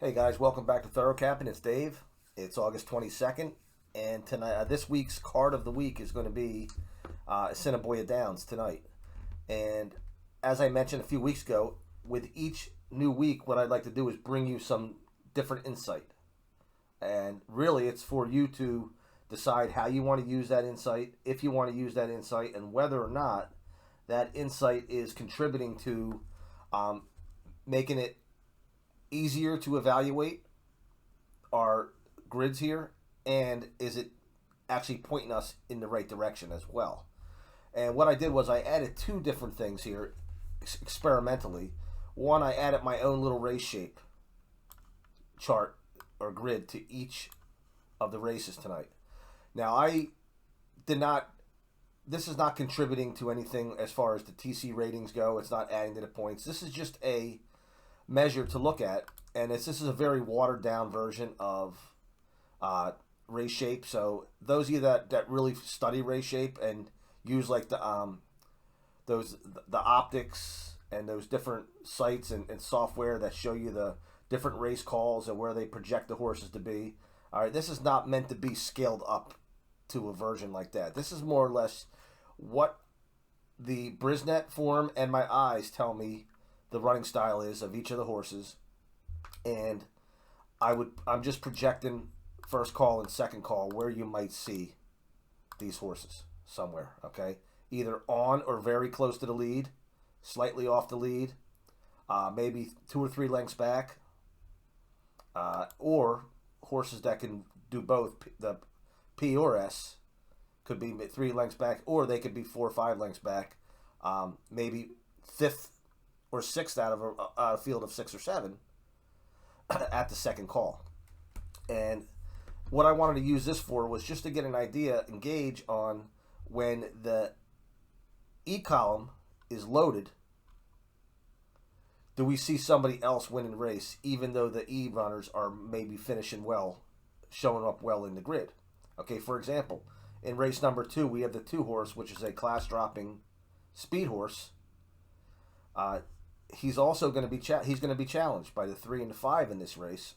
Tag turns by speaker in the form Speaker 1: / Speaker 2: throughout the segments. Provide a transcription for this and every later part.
Speaker 1: Hey guys, welcome back to Thorough Capping. It's Dave. It's August 22nd, and tonight, this week's card of the week is going to be Assiniboia Downs tonight. And as I mentioned a few weeks ago, with each new week, what I'd like to do is bring you some different insight. And really, it's for you to decide how you want to use that insight, if you want to use that insight, and whether or not that insight is contributing to making it easier to evaluate our grids here, and is it actually pointing us in the right direction as well. And what I did was I added two different things here experimentally. One, I added my own little race shape chart or grid to each of the races tonight. Now I did not, this is not contributing to anything as far as the TC ratings go. It's not adding to the points. This is just a measure to look at, and this is a very watered down version of race shape. So those of you that really study race shape and use like the optics and those different sites and software that show you the different race calls and where they project the horses to be, all right, this is not meant to be scaled up to a version like that. This is more or less what the Brisnet form and my eyes tell me the running style is of each of the horses, and I'm just projecting first call and second call where you might see these horses somewhere. Okay, either on or very close to the lead, slightly off the lead, maybe 2 or 3 lengths back, or horses that can do both. The P or S could be 3 lengths back, or they could be 4 or 5 lengths back, maybe 5th or 6th out of a field of 6 or 7 at the second call. And what I wanted to use this for was just to get an idea and gauge on when the E column is loaded, do we see somebody else winning the race, even though the E runners are maybe finishing well, showing up well in the grid. Okay, for example, in race number 2, we have the 2 horse, which is a class dropping speed horse. He's also going to be challenged by the 3 and the 5 in this race.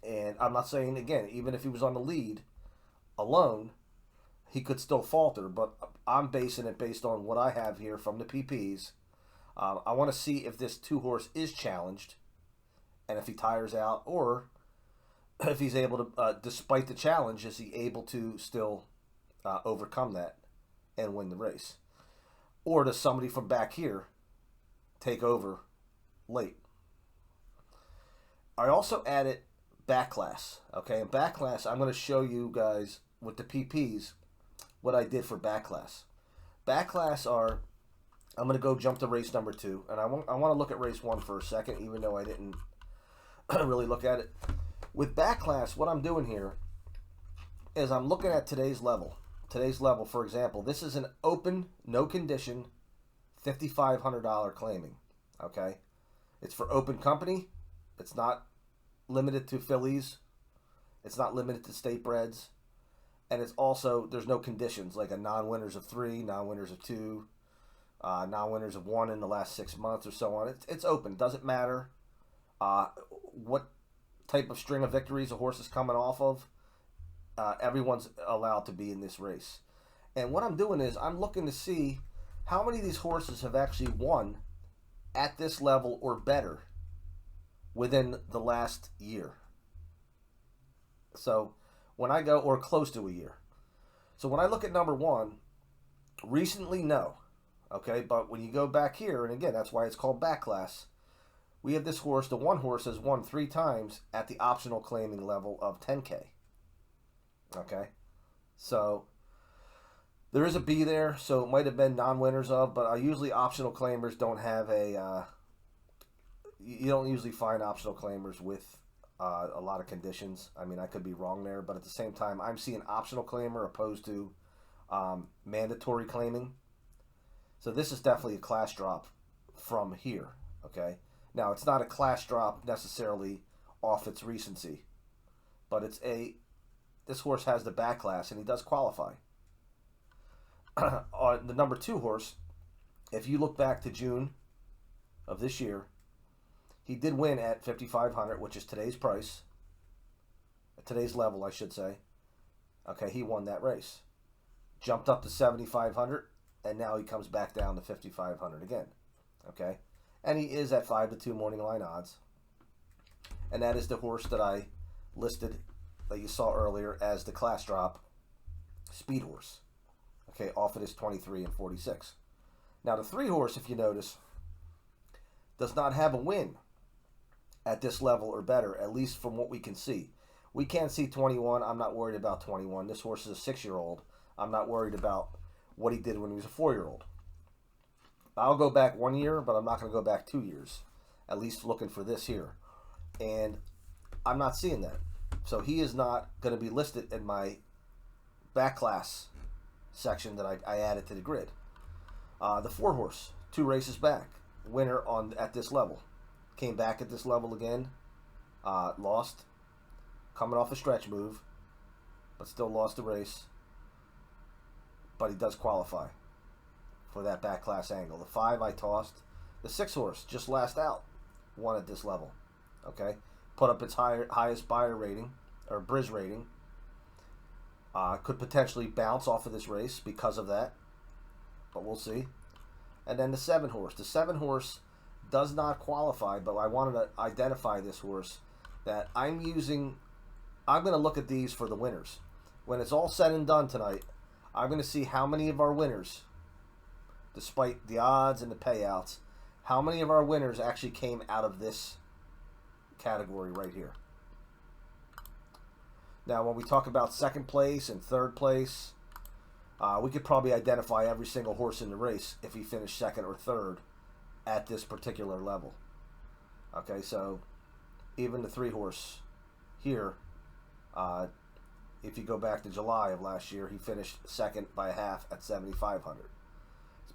Speaker 1: And I'm not saying, again, even if he was on the lead alone, he could still falter. But I'm basing it based on what I have here from the PPs. I want to see if this 2 horse is challenged, and if he tires out, or if he's able to, despite the challenge, is he able to still overcome that and win the race? Or does somebody from back here take over late? I also added back class. Okay, in back class, I'm going to show you guys with the PPs what I did for back class. Back class are, I'm going to go jump to race number 2, and I want to look at race 1 for a second, even though I didn't really look at it. With back class, what I'm doing here is I'm looking at today's level. Today's level, for example, this is an open, no condition, $5,500 claiming. Okay, it's for open company. It's not limited to fillies. It's not limited to state breds, and it's also, there's no conditions like a non-winners of 3, non-winners of 2, non-winners of 1 in the last 6 months or so on. It's open. It doesn't matter what type of string of victories a horse is coming off of. Everyone's allowed to be in this race. And what I'm doing is I'm looking to see how many of these horses have actually won at this level or better within the last year. So when I go, or close to a year. So when I look at number 1, recently, no. Okay, but when you go back here, and again, that's why it's called back class, we have this horse, the 1 horse has won 3 times at the optional claiming level of 10K. Okay, so there is a B there, so it might have been non-winners of, but usually optional claimers don't have a, you don't usually find optional claimers with a lot of conditions. I mean, I could be wrong there, but at the same time, I'm seeing optional claimer opposed to mandatory claiming. So this is definitely a class drop from here, okay? Now, it's not a class drop necessarily off its recency, but this horse has the back class, and he does qualify. On the number 2 horse, if you look back to June of this year, He did win at 5,500, which is today's price. At today's level, I should say. Okay, he won that race. Jumped up to 7,500, and now he comes back down to 5,500 again. Okay, and he is at 5-2 morning line odds. And that is the horse that I listed, that you saw earlier, as the class drop speed horse. Okay, off of this 23 and 46. Now the 3 horse, if you notice, does not have a win at this level or better, at least from what we can see. We can't see 21. I'm not worried about 21. This horse is a 6-year-old. I'm not worried about what he did when he was a 4-year-old. I'll go back 1 year, but I'm not going to go back 2 years, at least looking for this here. And I'm not seeing that. So he is not going to be listed in my back class section that I added to the grid. The 4 horse, 2 races back, winner at this level. Came back at this level again, lost, coming off a stretch move, but still lost the race. But he does qualify for that back class angle. The 5 I tossed. The 6 horse, just last out, won at this level. Okay, put up its highest buyer rating, or Briz rating. Could potentially bounce off of this race because of that, but we'll see. And then the 7 horse. The 7 horse does not qualify, but I wanted to identify this horse that I'm using. I'm going to look at these for the winners. When it's all said and done tonight, I'm going to see how many of our winners, despite the odds and the payouts, how many of our winners actually came out of this category right here. Now, when we talk about second place and third place, we could probably identify every single horse in the race if he finished second or third at this particular level. Okay, so even the 3 horse here, if you go back to July of last year, he finished second by a half at 7,500.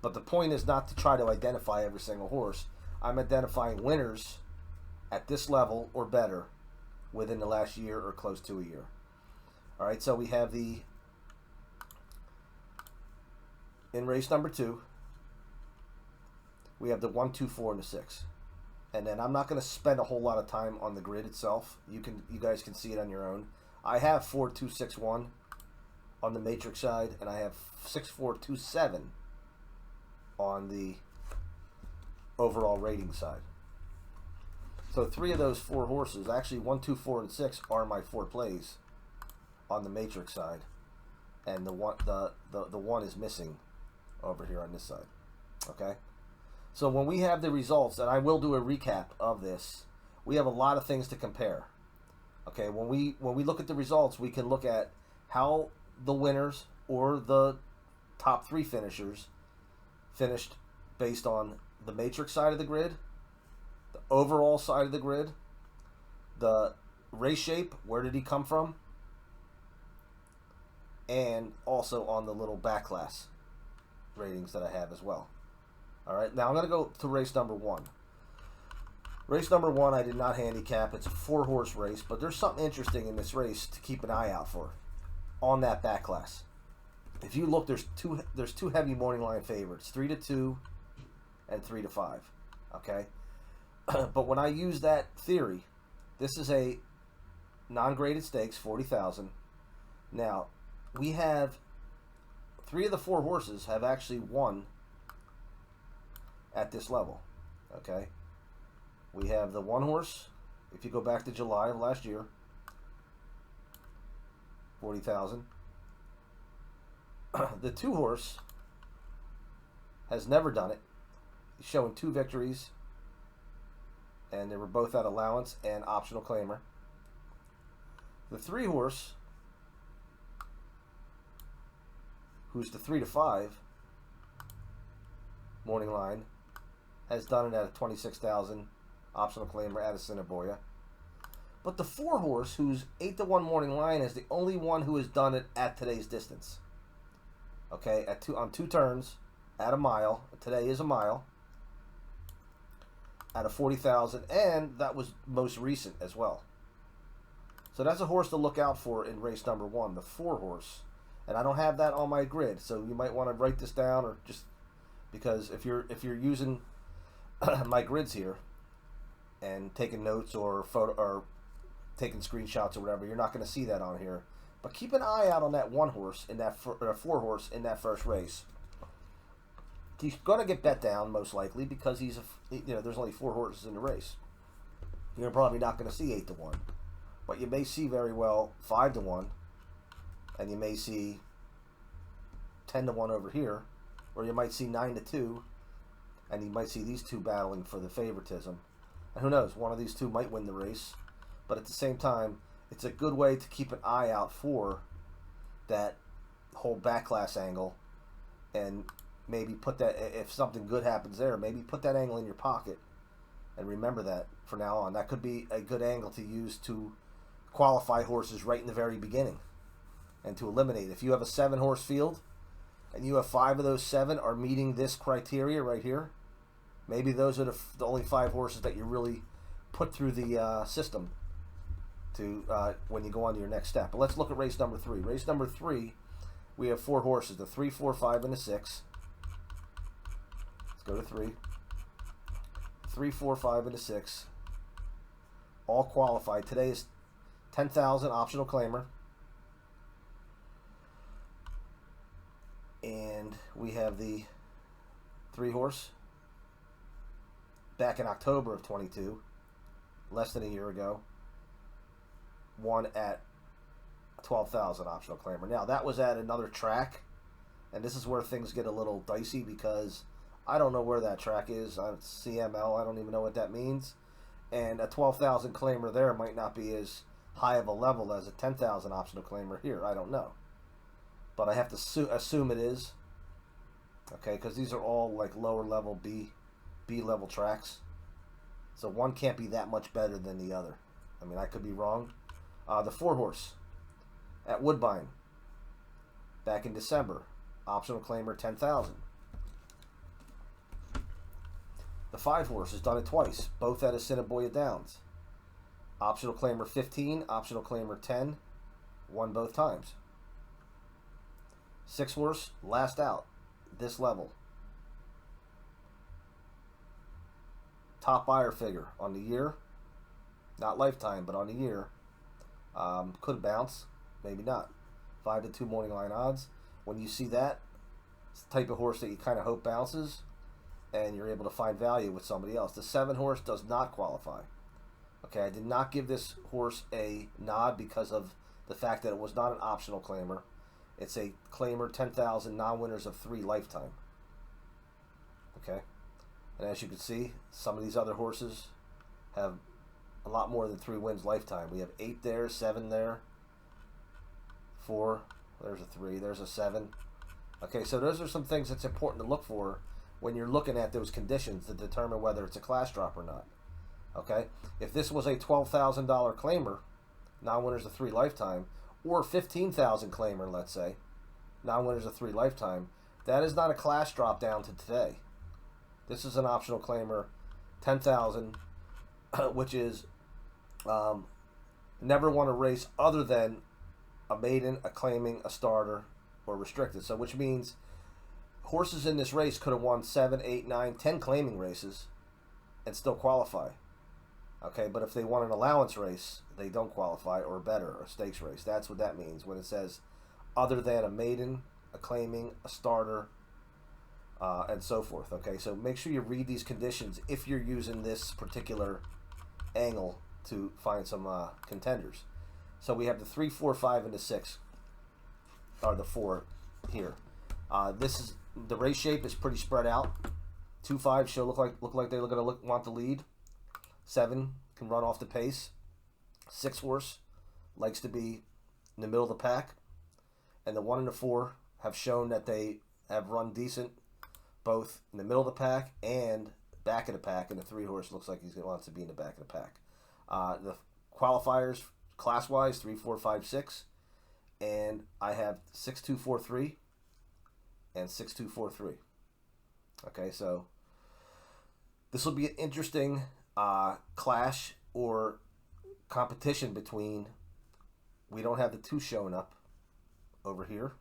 Speaker 1: But the point is not to try to identify every single horse. I'm identifying winners at this level or better within the last year or close to a year. All right, so we have in race number 2, we have the 1, 2, 4, and the 6. And then I'm not going to spend a whole lot of time on the grid itself. You guys can see it on your own. I have 4, 2, 6, 1 on the matrix side, and I have 6, 4, 2, 7 on the overall rating side. So 3 of those 4 horses, actually 1, 2, 4, and 6, are my 4 plays on the matrix side, and the one is missing over here on this side. Okay, so when we have the results, and I will do a recap of this, we have a lot of things to compare. Okay, when we look at the results, we can look at how the winners or the top 3 finishers finished based on the matrix side of the grid, the overall side of the grid, the race shape, where did he come from, and also on the little back class ratings that I have as well. All right, now I'm going to go to race number 1. Race number 1, I did not handicap. It's a 4 horse race, but there's something interesting in this race to keep an eye out for on that back class. If you look, there's two heavy morning line favorites, 3-2 and 3-5. Okay, but when I use that theory, this is a non-graded stakes, 40,000. Now we have 3 of the 4 horses have actually won at this level. Okay, we have the 1 horse, if you go back to July of last year, 40,000. The 2 horse has never done it. He's showing 2 victories, and they were both at allowance and optional claimer. The 3 horse, who's the 3-5 morning line, has done it at a 26,000 optional claimer at Assiniboia. But the 4 horse, who's 8-1 morning line, is the only one who has done it at today's distance. Okay, on 2 turns, at a mile. Today is a mile. At a 40,000, and that was most recent as well. So that's a horse to look out for in race number 1, the 4 horse. And I don't have that on my grid, so you might want to write this down, or just because if you're using my grids here, and taking notes or photo or taking screenshots or whatever, you're not going to see that on here. But keep an eye out on that one horse in that four horse in that first race. He's going to get bet down most likely because he's there's only 4 horses in the race. You're probably not going to see 8-1, but you may see very well 5-1, and you may see 10-1 over here, or you might see 9-2, and you might see these two battling for the favoritism. And who knows, one of these two might win the race. But at the same time, it's a good way to keep an eye out for that whole back class angle, and maybe put that, if something good happens there, maybe put that angle in your pocket and remember that for now on. That could be a good angle to use to qualify horses right in the very beginning and to eliminate. If you have a 7-horse field and you have 5 of those 7 are meeting this criteria right here, maybe those are the only 5 horses that you really put through the system to when you go on to your next step. But let's look at race number 3. Race number 3, we have 4 horses, the 3, 4, 5, and the 6. Let's go to 3. 3, 4, 5, and the 6. All qualified. Today is 10,000 optional claimer. And we have the 3 horse back in October of 22, less than a year ago, won at 12,000 optional claimer. Now that was at another track, and this is where things get a little dicey because I don't know where that track is. CML, I don't even know what that means, and a 12,000 claimer there might not be as high of a level as a 10,000 optional claimer here. I don't know, but I have to assume it is, okay, because these are all like lower level B level tracks, so one can't be that much better than the other. I mean, I could be wrong. The 4 horse at Woodbine back in December, optional claimer 10,000. The 5 horse has done it twice, both at Assiniboia Downs. Optional claimer 15, optional claimer 10, won both times. 6 horse, last out, this level. Top buyer figure on the year, not lifetime, but on the year. Could bounce, maybe not. 5-2 morning line odds. When you see that, it's the type of horse that you kind of hope bounces, and you're able to find value with somebody else. The 7 horse does not qualify. Okay, I did not give this horse a nod because of the fact that it was not an optional claimer. It's a claimer 10,000, non-winners of 3 lifetime. Okay, and as you can see, some of these other horses have a lot more than 3 wins lifetime. We have 8 there, 7 there, 4, there's a 3, there's a 7. Okay, so those are some things that's important to look for when you're looking at those conditions to determine whether it's a class drop or not. Okay, if this was a $12,000 claimer, non-winners of 3 lifetime, or 15,000 claimer, let's say, non-winners of 3 lifetime, that is not a class drop down to today. This is an optional claimer, 10,000, which is never won a race other than a maiden, a claiming, a starter, or restricted. So which means horses in this race could have won 7, 8, 9, 10 claiming races and still qualify. Okay, but if they won an allowance race, they don't qualify, or better, a stakes race. That's what that means when it says other than a maiden, a claiming, a starter, and so forth. Okay, so make sure you read these conditions if you're using this particular angle to find some contenders. So we have the 3, 4, 5, and the 6, or the 4 here. This is the race shape is pretty spread out. 2, 5 look like they're going to want the lead. 7 can run off the pace. 6 horse likes to be in the middle of the pack, and the 1 and the 4 have shown that they have run decent, both in the middle of the pack and back of the pack. And the 3 horse looks like he wants to be in the back of the pack. The qualifiers class wise 3, 4, 5, 6, and I have 6, 2, 4, 3, and 6, 2, 4, 3. Okay, so this will be an interesting clash or competition between. We don't have the 2 showing up over here,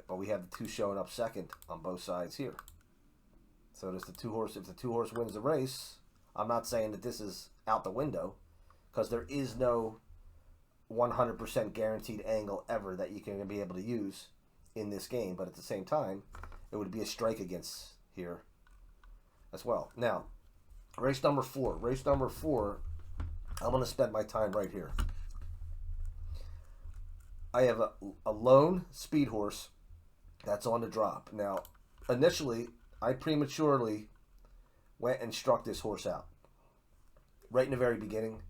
Speaker 1: but we have the 2 showing up second on both sides here. So does the 2-horse. If the 2-horse wins the race, I'm not saying that this is out the window, because there is no 100% guaranteed angle ever that you can be able to use in this game. But at the same time, it would be a strike against here as well. Now, race number 4. Race number 4, I'm going to spend my time right here. I have a lone speed horse that's on the drop. Now, initially, I prematurely went and struck this horse out right in the very beginning,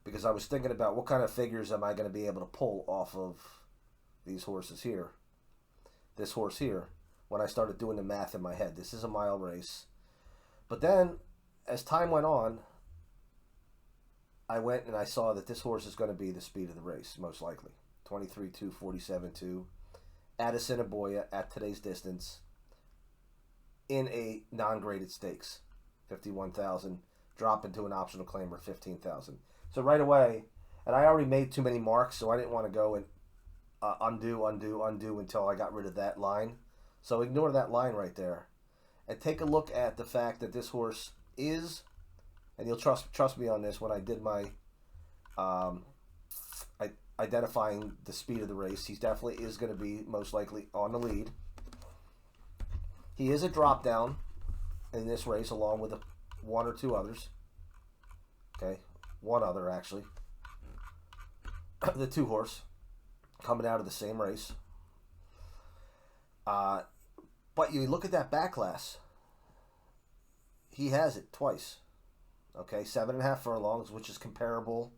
Speaker 1: because I was thinking about what kind of figures am I going to be able to pull off of these horses here, this horse here, when I started doing the math in my head. This is a mile race. But then, as time went on, I went and I saw that this horse is going to be the speed of the race, most likely. 23-2, 47-2, at Assiniboia, at today's distance, in a non-graded stakes, 51,000, drop into an optional claimer, 15,000. So right away, and I already made too many marks, so I didn't want to go and undo until I got rid of that line. So ignore that line right there, and take a look at the fact that this horse is, and you'll trust me on this, when I did my identifying the speed of the race, he definitely is going to be most likely on the lead. He is a drop down in this race, along with one or two others. Okay, one other actually. The 2-horse coming out of the same race. But you look at that back class. He has it twice. Okay, 7.5 furlongs, which is comparable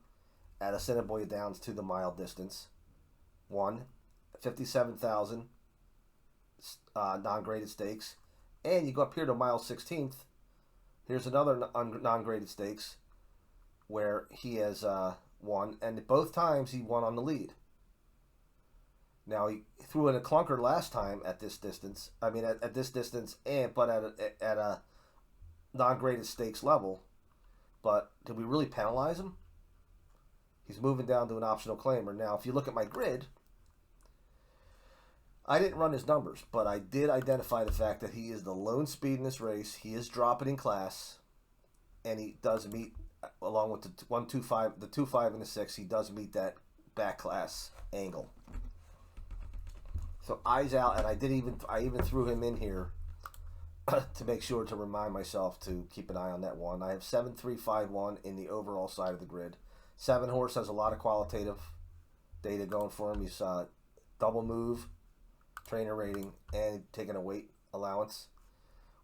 Speaker 1: at Assiniboia Downs to the mile distance. 57,000 non-graded stakes. And you go up here to mile 16th. Here's another non-graded stakes where he has won. And both times he won on the lead. Now, he threw in a clunker last time at this distance. I mean, at this distance, but at a non-graded stakes level. But did we really penalize him? He's moving down to an optional claimer. Now, if you look at my grid, I didn't run his numbers, but I did identify the fact that he is the lone speed in this race. He is dropping in class, and he does meet, along with the 1-2-5, the 2-5 and the 6, he does meet that back class angle. So eyes out, and I even threw him in here to make sure to remind myself to keep an eye on that one. I have 7-3-5-1 in the overall side of the grid. 7-horse has a lot of qualitative data going for him. He's double move, trainer rating, and taking a weight allowance,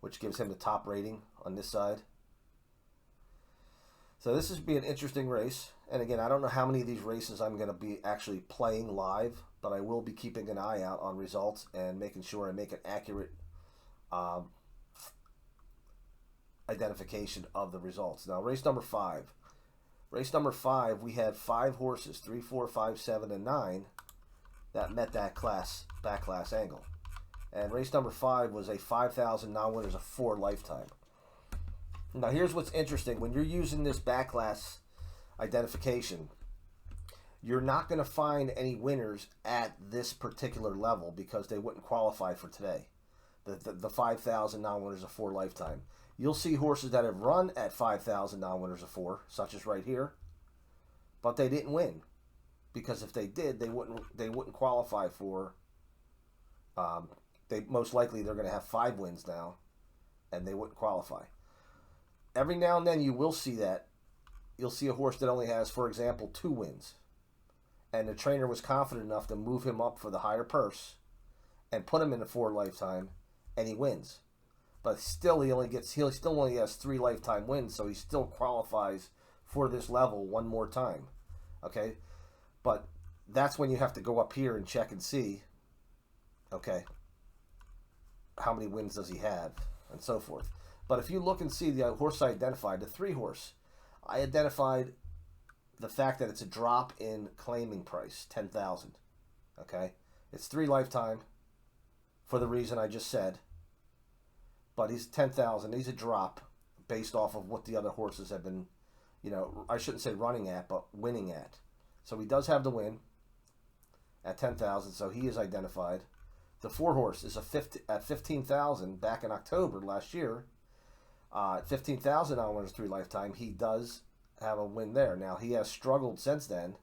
Speaker 1: which gives him the top rating on this side. So this is be an interesting race. And again, I don't know how many of these races I'm going to be actually playing live, but I will be keeping an eye out on results and making sure I make an accurate identification of the results. Now, race number 5. Race number 5, we had 5 horses, 3, 4, 5, 7, and 9, that met that back class angle. And race number 5 was a 5,000 non-winners of 4 lifetime. Now, here's what's interesting. When you're using this back class identification, you're not going to find any winners at this particular level because they wouldn't qualify for today. The 5,000 non-winners of 4 lifetime. You'll see horses that have run at 5,000 non-winners of 4, such as right here, but they didn't win, because if they did, they wouldn't qualify for. They most likely they're going to have 5 wins now, and they wouldn't qualify. Every now and then you will see that. You'll see a horse that only has, for example, 2 wins, and the trainer was confident enough to move him up for the higher purse, and put him in the 4 lifetime, and he wins. But still, he still only has 3 lifetime wins, so he still qualifies for this level one more time. Okay, but that's when you have to go up here and check and see. Okay, how many wins does he have, and so forth. But if you look and see the horse I identified, the 3-horse, I identified the fact that it's a drop in claiming price, 10,000. Okay, it's 3 lifetime, for the reason I just said. But he's 10,000. He's a drop based off of what the other horses have been, I shouldn't say running at, but winning at. So he does have the win at 10,000. So he is identified. The 4-horse is at 15,000 back in October last year. 15,000 on winners 3 lifetime. He does have a win there. Now he has struggled since then,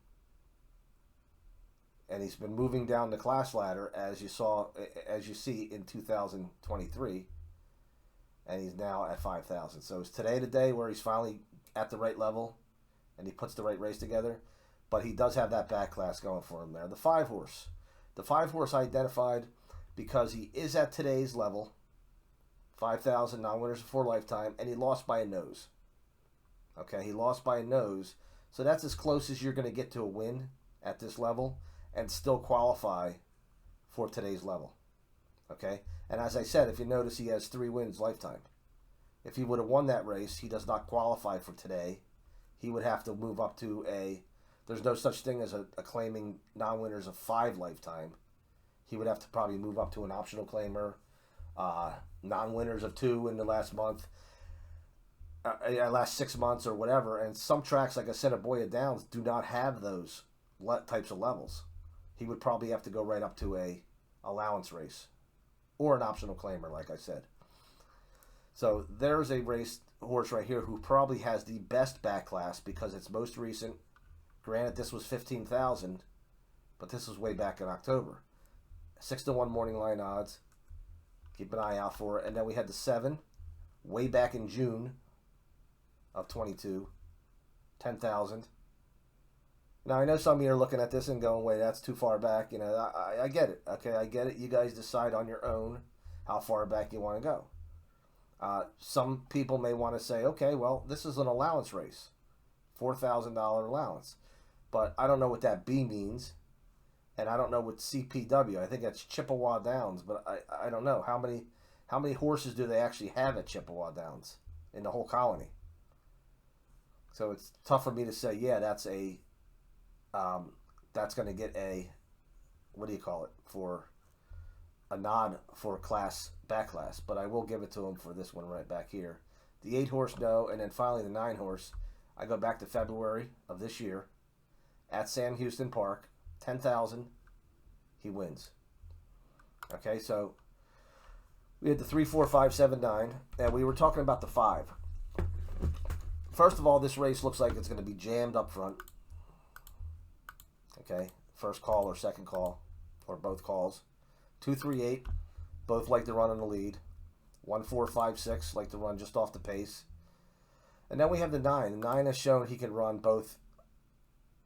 Speaker 1: and he's been moving down the class ladder as you see in 2023, and he's now at 5,000. So is today the day where he's finally at the right level, and he puts the right race together? But he does have that back class going for him there. The 5-horse. The 5-horse identified because he is at today's level, 5,000 non-winners for lifetime, and he lost by a nose. Okay, he lost by a nose. So that's as close as you're going to get to a win at this level and still qualify for today's level. Okay, and as I said, if you notice, he has 3 wins lifetime. If he would have won that race, he does not qualify for today. He would have to move up to there's no such thing as a claiming non-winners of 5 lifetime. He would have to probably move up to an optional claimer, non-winners of 2 in the last month, last 6 months or whatever. And some tracks like Assiniboia Downs do not have those types of levels. He would probably have to go right up to a allowance race or an optional claimer, like I said. So there's a horse right here who probably has the best back class because it's most recent. Granted, this was 15,000, but this was way back in October. 6-1 morning line odds. Keep an eye out for it. And then we had the 7, way back in June of 22, 10,000. Now, I know some of you are looking at this and going, wait, that's too far back. You know, I get it. Okay, I get it. You guys decide on your own how far back you want to go. Some people may want to say, okay, well, this is an allowance race, $4,000 allowance. But I don't know what that B means, and I don't know what CPW. I think that's Chippewa Downs, but I don't know. How many horses do they actually have at Chippewa Downs in the whole colony? So it's tough for me to say, yeah, that's going to get a, what do you call it, for a nod for back class. But I will give it to him for this one right back here. The 8-horse, no, and then finally the 9-horse. I go back to February of this year at Sam Houston Park, 10,000. He wins. Okay, so we had the 3, 4, 5, 7, 9, and we were talking about the 5. First of all, this race looks like it's going to be jammed up front. Okay, first call or second call, or both calls. 2, 3, 8, both like to run in the lead. 1, 4, 5, 6 like to run just off the pace. And then we have the 9. The 9 has shown he can run both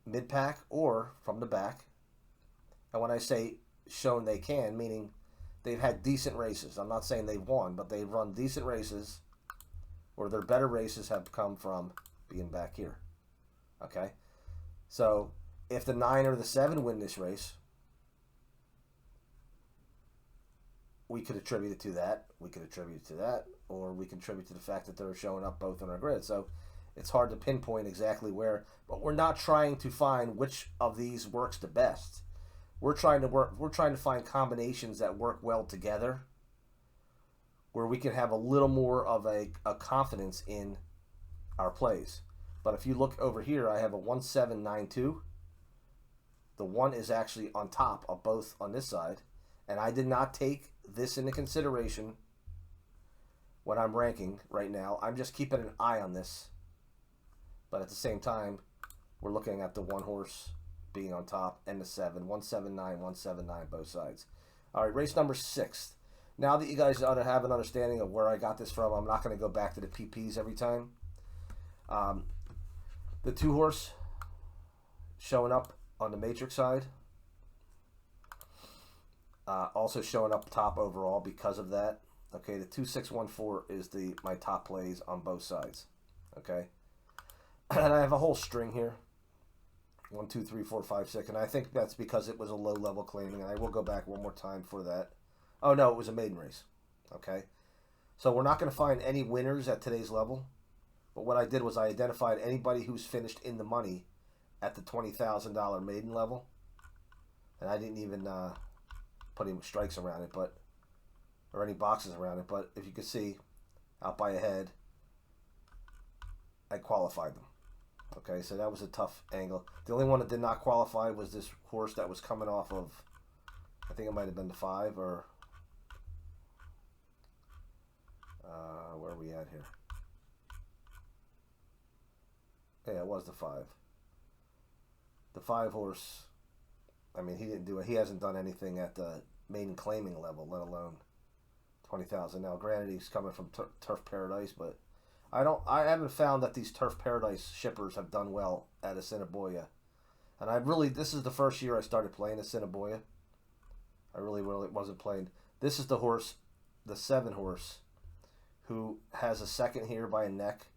Speaker 1: mid-pack or from the back. And when I say shown they can, meaning they've had decent races. I'm not saying they've won, but they've run decent races, or their better races have come from being back here. Okay? So if the 9 or the 7 win this race, we could attribute it to that. We could attribute it to that. Or we can attribute to the fact that they're showing up both on our grid. So it's hard to pinpoint exactly where. But we're not trying to find which of these works the best. We're trying to find combinations that work well together, where we can have a little more of a confidence in our plays. But if you look over here, I have a 1-7-9-2. The 1 is actually on top of both on this side. And I did not take this into consideration when I'm ranking right now. I'm just keeping an eye on this. But at the same time, we're looking at the 1 horse being on top and the 7. 1-7-9, 1-7-9, both sides. All right, race number 6. Now that you guys ought to have an understanding of where I got this from, I'm not going to go back to the PPs every time. The 2 horse showing up on the matrix side. Also showing up top overall because of that. Okay, the 2-6-1-4 is my top plays on both sides. Okay, and I have a whole string here. 1, 2, 3, 4, 5, 6, and I think that's because it was a low level claiming, and I will go back one more time for that. Oh no, it was a maiden race. Okay, so we're not going to find any winners at today's level, but what I did was I identified anybody who's finished in the money at the $20,000 maiden level, and I didn't even put any strikes around it, or any boxes around it. But if you could see, out by a head, I qualified them. Okay, so that was a tough angle. The only one that did not qualify was this horse that was coming off of, I think it might have been the 5 or where are we at here? Yeah, it was the 5. The 5 horse. I mean, he didn't do it. He hasn't done anything at the maiden claiming level, let alone 20,000. Now, granted, he's coming from Turf Paradise, but I haven't found that these Turf Paradise shippers have done well at Assiniboia. And this is the first year I started playing Assiniboia. I really wasn't playing. This is the horse, the 7 horse, who has a second here by a neck,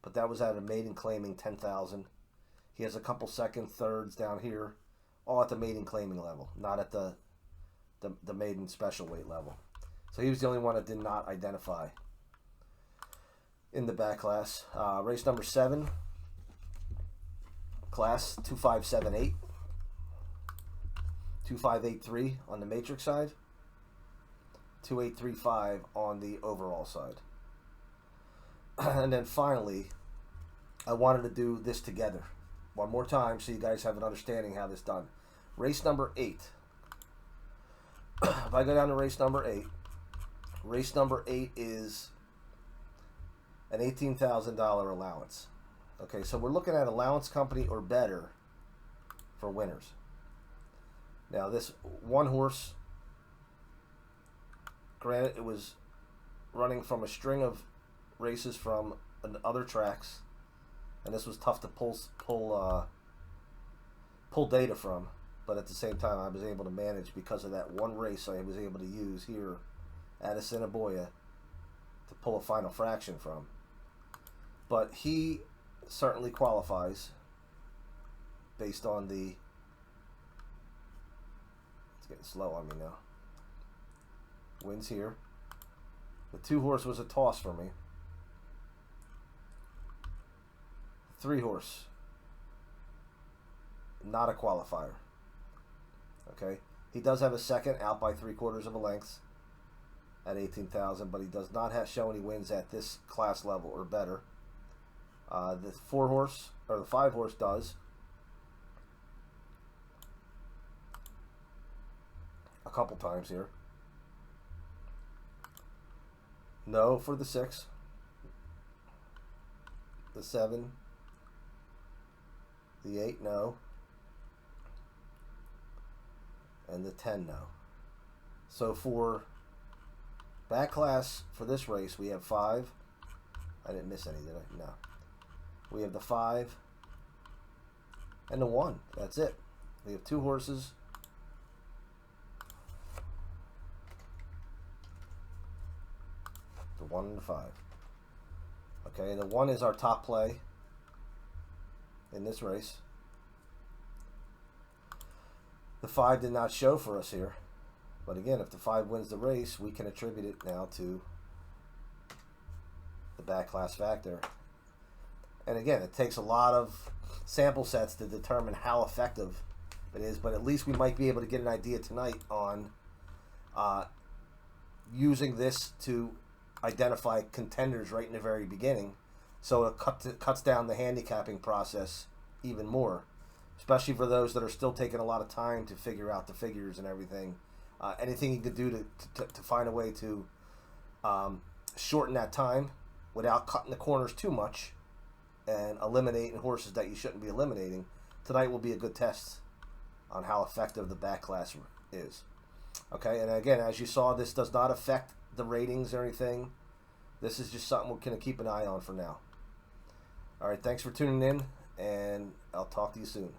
Speaker 1: but that was at a maiden claiming 10,000. He has a couple second, thirds down here, all at the maiden claiming level, not at the maiden special weight level. So he was the only one that did not identify in the back class. Race number 7, class 2578, 2583 on the matrix side, 2835 on the overall side. And then finally, I wanted to do this together one more time so you guys have an understanding how this is done. Race number 8. If I go down to race number 8 is an $18,000 allowance. Okay, so we're looking at allowance company or better for winners. Now this one horse, granted it was running from a string of races from other tracks, and this was tough to pull data from, but at the same time I was able to manage because of that one race I was able to use here at Assiniboia to pull a final fraction from. But he certainly qualifies based on the... It's getting slow on me now. Wins here. The 2 horse was a toss for me. 3 horse, not a qualifier. Okay, he does have a second out by 3/4 of a length at 18,000, but he does not show any wins at this class level or better. The 4 horse or the 5 horse does. A couple times here. No for the 6. The 7. The 8, no. And the 10, no. So for back class for this race, we have 5. I didn't miss any, did I? No. We have the 5 and the 1. That's it. We have 2 horses. The 1 and the 5. Okay, and the 1 is our top play in this race. The 5 did not show for us here, but again, if the 5 wins the race, we can attribute it now to the back class factor. And again, it takes a lot of sample sets to determine how effective it is, but at least we might be able to get an idea tonight on using this to identify contenders right in the very beginning, so it cuts down the handicapping process even more, especially for those that are still taking a lot of time to figure out the figures and everything. Anything you could do to find a way to shorten that time without cutting the corners too much and eliminating horses that you shouldn't be eliminating, tonight will be a good test on how effective the back class is. Okay, and again, as you saw, this does not affect the ratings or anything. This is just something we're going to keep an eye on for now. All right, thanks for tuning in, and I'll talk to you soon.